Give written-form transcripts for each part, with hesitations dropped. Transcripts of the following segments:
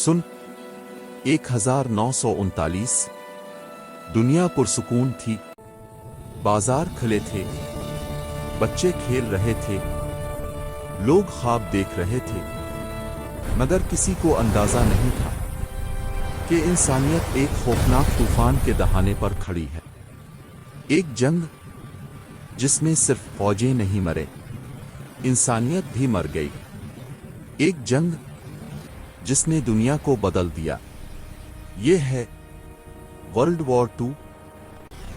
सुन 1939 दुनिया पुरसुकून थी। बाजार खुले थे, बच्चे खेल रहे थे, लोग ख्वाब देख रहे थे, मगर किसी को अंदाजा नहीं था कि इंसानियत एक खौफनाक तूफान के दहाने पर खड़ी है। एक जंग जिसमें सिर्फ फौजें नहीं मरे, इंसानियत भी मर गई। एक जंग जिसने दुनिया को बदल दिया। ये है वर्ल्ड वॉर 2,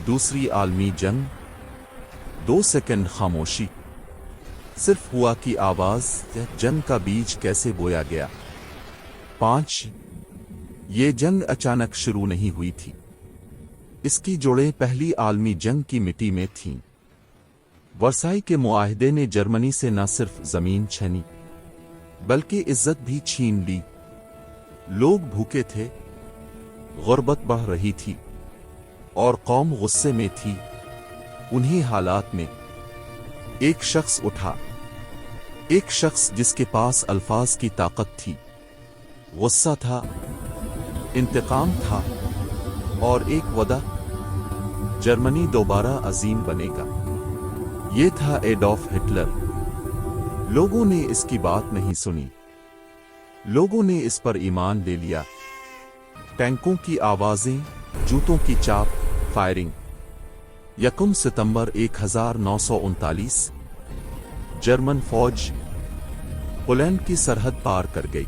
दूसरी आलमी जंग। 2 सेकंड खामोशी, सिर्फ हुआ की आवाज। जंग का बीज कैसे बोया गया। 5 ये जंग अचानक शुरू नहीं हुई थी। इसकी जोड़ें पहली आलमी जंग की मिट्टी में थीं। वर्साई के मुआहदे ने जर्मनी से न सिर्फ जमीन छीनी बल्कि इज्जत भी छीन ली। लोग भूखे थे, गुर्बत बढ़ रही थी और कौम गुस्से में थी। उन्हीं हालात में एक शख्स उठा, एक शख्स जिसके पास अल्फाज की ताकत थी। गुस्सा था, इंतकाम था और एक वदा, जर्मनी दोबारा अजीम बनेगा। ये था एडॉल्फ हिटलर। लोगों ने इसकी बात नहीं सुनी। लोगों ने इस पर ईमान ले लिया। टैंकों की आवाजें, जूतों की चाप, फायरिंग। 1 सितंबर 1939 जर्मन फौज पोलैंड की सरहद पार कर गई।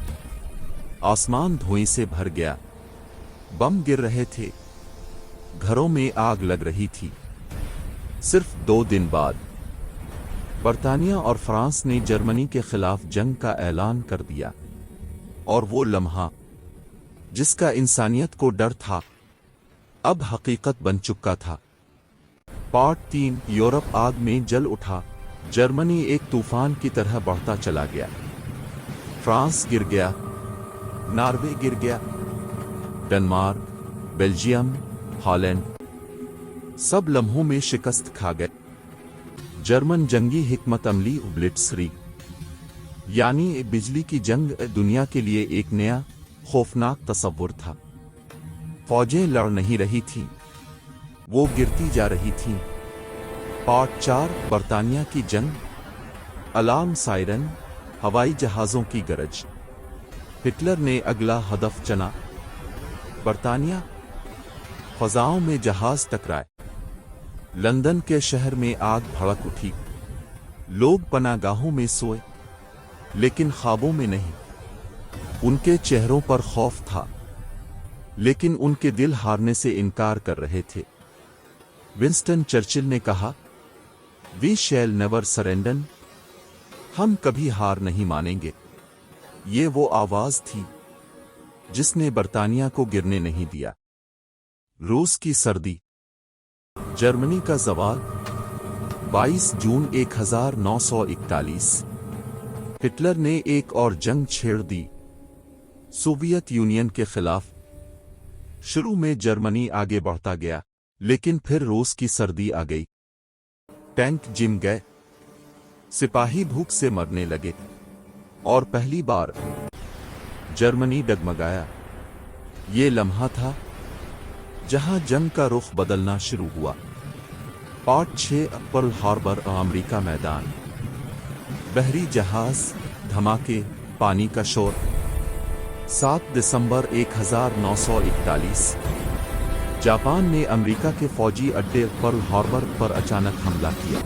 आसमान धुएं से भर गया। बम गिर रहे थे, घरों में आग लग रही थी। सिर्फ 2 दिन बाद बर्तानिया और फ्रांस ने जर्मनी के खिलाफ जंग का ऐलान कर दिया। और वो लम्हा जिसका इंसानियत को डर था, अब हकीकत बन चुका था। पार्ट 3 यूरोप आग में जल उठा। जर्मनी एक तूफान की तरह बढ़ता चला गया। फ्रांस गिर गया, नॉर्वे गिर गया, डेनमार्क, बेल्जियम, हॉलैंड, सब लम्हों में शिकस्त खा गए। जर्मन जंगी हिकमत अमली ब्लिट्जक्रीग, यानी बिजली की जंग, दुनिया के लिए एक नया खौफनाक तस्वुर था। फौजें लड़ नहीं रही थीं, वो गिरती जा रही थीं। पार्ट 4 बर्तानिया की जंग। अलार्म सायरन, हवाई जहाजों की गरज। हिटलर ने अगला हदफ चुना, बर्तानिया। फजाओं में जहाज टकराए। लंदन के शहर में आग भड़क उठी। लोग पनागाहों में सोए, लेकिन ख्वाबों में नहीं। उनके चेहरों पर खौफ था, लेकिन उनके दिल हारने से इनकार कर रहे थे। विंस्टन चर्चिल ने कहा, वी शैल नेवर सरेंडर, हम कभी हार नहीं मानेंगे। ये वो आवाज थी जिसने बर्तानिया को गिरने नहीं दिया। रूस की सर्दी। जर्मनी का जवाल। 22 जून 1941 हिटलर ने एक और जंग छेड़ दी, सोवियत यूनियन के खिलाफ। शुरू में जर्मनी आगे बढ़ता गया, लेकिन फिर रूस की सर्दी आ गई। टैंक जिम गए, सिपाही भूख से मरने लगे, और पहली बार जर्मनी डगमगाया। ये लम्हा था जहां जंग का रुख बदलना शुरू हुआ। पार्ट 6 पर्ल हार्बर, अमेरिका मैदान। बहरी जहाज, धमाके, पानी का शोर। 7 दिसंबर 1941 जापान ने अमेरिका के फौजी अड्डे पर्ल हार्बर पर अचानक हमला किया।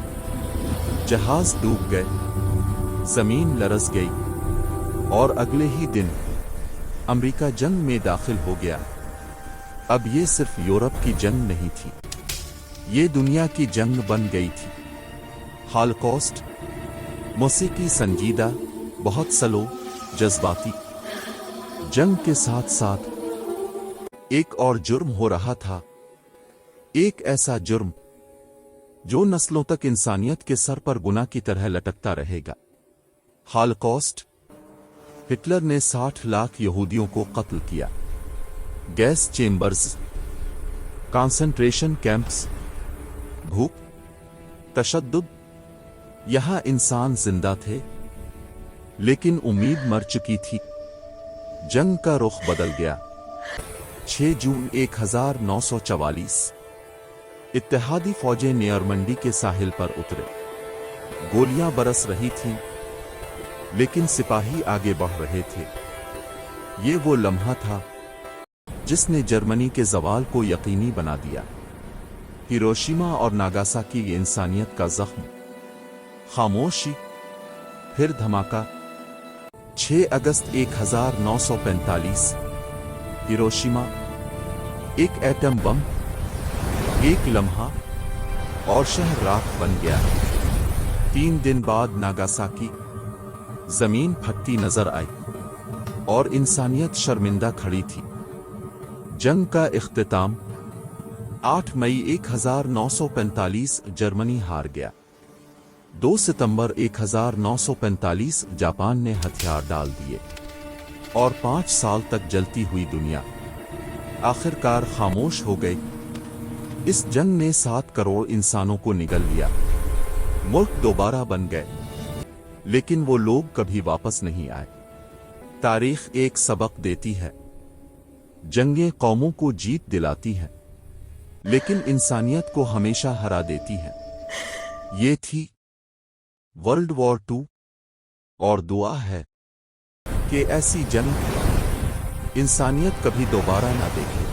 जहाज डूब गए, जमीन लरस गई, और अगले ही दिन अमेरिका जंग में दाखिल हो गया। अब ये सिर्फ यूरोप की जंग नहीं थी, ये दुनिया की जंग बन गई थी। हॉलोकॉस्ट। मौसीकी संजीदा, बहुत स्लो, जज्बाती। जंग के साथ साथ एक और जुर्म हो रहा था, एक ऐसा जुर्म जो नस्लों तक इंसानियत के सर पर गुनाह की तरह लटकता रहेगा। हॉलोकॉस्ट। हिटलर ने 60 लाख यहूदियों को कत्ल किया। गैस चेम्बर्स, कॉन्सेंट्रेशन कैंप्स, भूख, तशद्दुद। यहां इंसान जिंदा थे, लेकिन उम्मीद मर चुकी थी। जंग का रुख बदल गया। 6 जून 1944 इत्तेहादी फौजें नॉर्मंडी के साहिल पर उतरे। गोलियां बरस रही थीं, लेकिन सिपाही आगे बढ़ रहे थे। ये वो लम्हा था जिसने जर्मनी के ज़वाल को यकीनी बना दिया। हिरोशिमा और नागासाकी इंसानियत का जख्म। खामोशी, फिर धमाका। 6 अगस्त 1945 हिरोशिमा। एक एटम बम, एक लम्हा, और शहर राख बन गया। 3 दिन बाद नागासाकी। जमीन फटती नजर आई और इंसानियत शर्मिंदा खड़ी थी। जंग का इख्तिताम 8 मई 1945 जर्मनी हार गया। 2 सितंबर 1945 जापान ने हथियार डाल दिए और 5 साल तक जलती हुई दुनिया आखिरकार खामोश हो गई। इस जंग ने 7 करोड़ इंसानों को निगल लिया। मुल्क दोबारा बन गए, लेकिन वो लोग कभी वापस नहीं आए। तारीख एक सबक देती है, जंगें कौमों को जीत दिलाती हैं, लेकिन इंसानियत को हमेशा हरा देती हैं। ये थी वर्ल्ड वॉर 2, और दुआ है कि ऐसी जंग इंसानियत कभी दोबारा ना देखे।